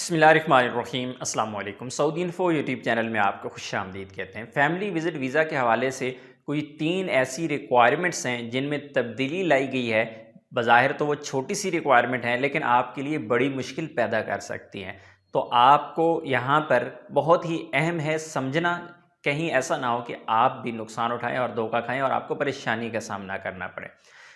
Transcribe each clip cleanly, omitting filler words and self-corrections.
बिस्मिल्लाहिर्रहमानिर्रहीम। अस्सलाम वालेकुम। सऊदी इन्फो यूट्यूब चैनल में आपको खुश आमदीद कहते हैं। फैमिली विज़िट वीज़ा के हवाले से कोई 3 ऐसी रिक्वायरमेंट्स हैं जिनमें तब्दीली लाई गई है। बज़ाहिर तो वो छोटी सी रिक्वायरमेंट हैं, लेकिन आपके लिए बड़ी मुश्किल पैदा कर सकती हैं। तो आपको यहाँ पर बहुत ही अहम है समझना, कहीं ऐसा ना हो कि आप भी नुकसान उठाएं और धोखा खाएं और आपको परेशानी का सामना करना पड़े।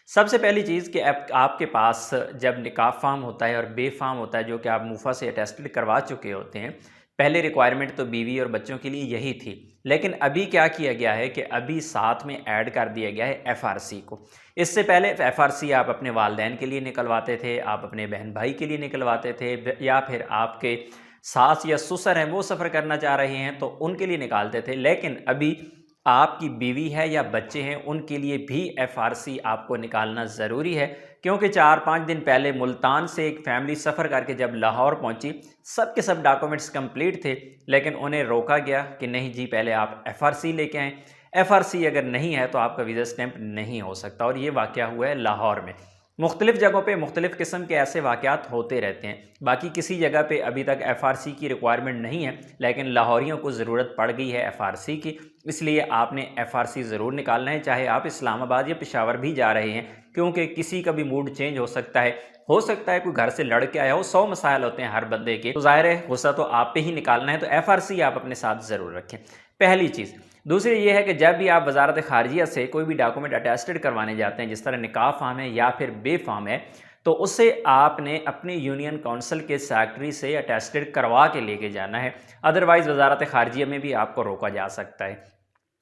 सबसे पहली चीज़ कि आपके पास जब निकाह फार्म होता है और बे फार्म होता है, जो कि आप मुफा से अटेस्टेड करवा चुके होते हैं। पहले रिक्वायरमेंट तो बीवी और बच्चों के लिए यही थी, लेकिन अभी क्या किया गया है कि अभी साथ में ऐड कर दिया गया है एफआरसी को। इससे पहले एफआरसी आप अपने वालिदैन के लिए निकलवाते थे, आप अपने बहन भाई के लिए निकलवाते थे, या फिर आपके सास या ससुर हैं वो सफ़र करना चाह रहे हैं तो उनके लिए निकालते थे। लेकिन अभी आपकी बीवी है या बच्चे हैं, उनके लिए भी एफआरसी आपको निकालना ज़रूरी है, क्योंकि 4-5 दिन पहले मुल्तान से एक फ़ैमिली सफ़र करके जब लाहौर पहुंची, सब के सब डॉक्यूमेंट्स कंप्लीट थे, लेकिन उन्हें रोका गया कि नहीं जी, पहले आप एफआरसी लेके आएँ। एफआरसी अगर नहीं है तो आपका वीज़ा स्टैंप नहीं हो सकता। और ये वाक़या हुआ है लाहौर में। मुख्तलिफ़ जगहों पे मुख्तलिफ़ किस्म के ऐसे वाक़यात होते रहते हैं। बाकी किसी जगह पे अभी तक एफआरसी की रिक्वायरमेंट नहीं है, लेकिन लाहौरियों को ज़रूरत पड़ गई है एफआरसी की, इसलिए आपने एफआरसी ज़रूर निकालना है, चाहे आप इस्लामाबाद या पेशावर भी जा रहे हैं, क्योंकि किसी का भी मूड चेंज हो सकता है। हो सकता है कोई घर से लड़ के आया हो, 100 मसाइल होते हैं हर बंदे के, तो ज़ाहिर है गुस्सा तो आप पे ही निकालना है, तो एफआरसी आप अपने साथ ज़रूर रखें, पहली चीज़। दूसरी ये है कि जब भी आप वज़ारत ख़ारिजिया से कोई भी डॉक्यूमेंट अटेस्टेड करवाने जाते हैं, जिस तरह निकाह फार्म है या फिर बे फार्म है, तो उसे आपने अपनी यूनियन काउंसिल के सेक्रेटरी से अटेस्टेड करवा के लेके जाना है। अदरवाइज़ वज़ारत ख़ारिजिया में भी आपको रोका जा सकता है।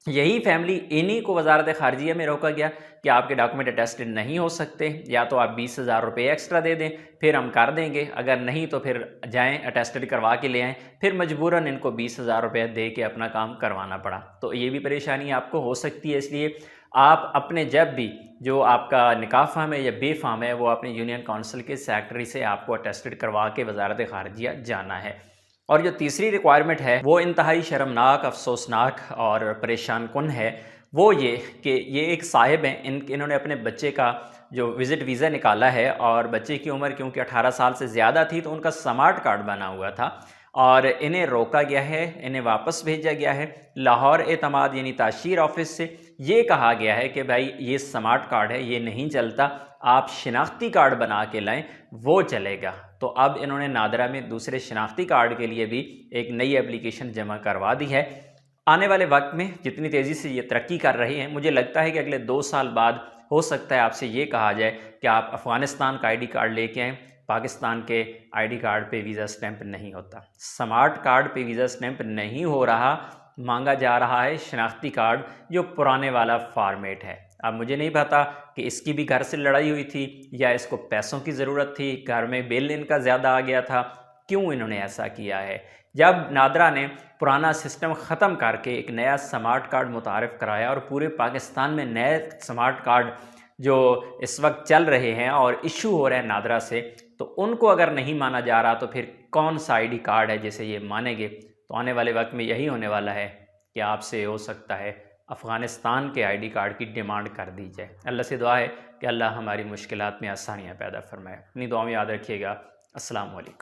यही फैमिली इन्हीं को वज़ारत ख़ारिजिया में रोका गया कि आपके डॉक्यूमेंट अटेस्टेड नहीं हो सकते, या तो आप 20,000 रुपये एक्स्ट्रा दे दें, फिर हम कर देंगे, अगर नहीं तो फिर जाएं अटेस्टेड करवा के ले आएँ। फिर मजबूरन इनको 20,000 रुपये दे के अपना काम करवाना पड़ा, तो ये भी परेशानी आपको हो सकती है। इसलिए आप अपने जब भी जो आपका निकाह फार्म है या बे फार्म है, वो अपने यूनियन काउंसिल के सेक्रेटरी से आपको अटेस्टेड करवा के वज़ारत ख़ारिजिया जाना है। और जो तीसरी रिक्वायरमेंट है वो इंतहाई शर्मनाक, अफसोसनाक और परेशान कुन है। वो ये कि ये एक साहिब हैं, इन्होंने अपने बच्चे का जो विज़िट वीज़ा निकाला है, और बच्चे की उम्र क्योंकि 18 साल से ज़्यादा थी, तो उनका स्मार्ट कार्ड बना हुआ था और इन्हें रोका गया है, इन्हें वापस भेजा गया है लाहौर एतमाद यानी ताशीर ऑफिस से। ये कहा गया है कि भाई ये स्मार्ट कार्ड है, ये नहीं चलता, आप शिनाख्ती कार्ड बना के लाएं, वो चलेगा। तो अब इन्होंने नादरा में दूसरे शिनाख्ती कार्ड के लिए भी एक नई एप्लीकेशन जमा करवा दी है। आने वाले वक्त में जितनी तेज़ी से ये तरक्की कर रहे हैं, मुझे लगता है कि अगले 2 साल बाद हो सकता है आपसे ये कहा जाए कि आप अफ़गानिस्तान का आईडी कार्ड लेके आएँ। पाकिस्तान के आईडी कार्ड पे वीज़ा स्टैंप नहीं होता, स्मार्ट कार्ड पे वीज़ा स्टैंप नहीं हो रहा, मांगा जा रहा है शिनाख्ती कार्ड जो पुराने वाला फॉर्मेट है। अब मुझे नहीं पता कि इसकी भी घर से लड़ाई हुई थी या इसको पैसों की ज़रूरत थी, घर में बिल इनका ज़्यादा आ गया था, क्यों इन्होंने ऐसा किया है। जब नादरा ने पुराना सिस्टम ख़त्म करके एक नया स्मार्ट कार्ड मुतारिफ़ कराया और पूरे पाकिस्तान में नए स्मार्ट कार्ड जो इस वक्त चल रहे हैं और इशू हो रहे हैं नादरा से, तो उनको अगर नहीं माना जा रहा तो फिर कौन सा आईडी कार्ड है जिसे ये मानेंगे। तो आने वाले वक्त में यही होने वाला है कि आपसे हो सकता है अफ़गानिस्तान के आईडी कार्ड की डिमांड कर दी जाए। अल्लाह से दुआ है कि अल्लाह हमारी मुश्किलात में आसानियाँ पैदा फरमाए। अपनी दुआ में याद रखिएगा। अस्सलाम वालेकुम।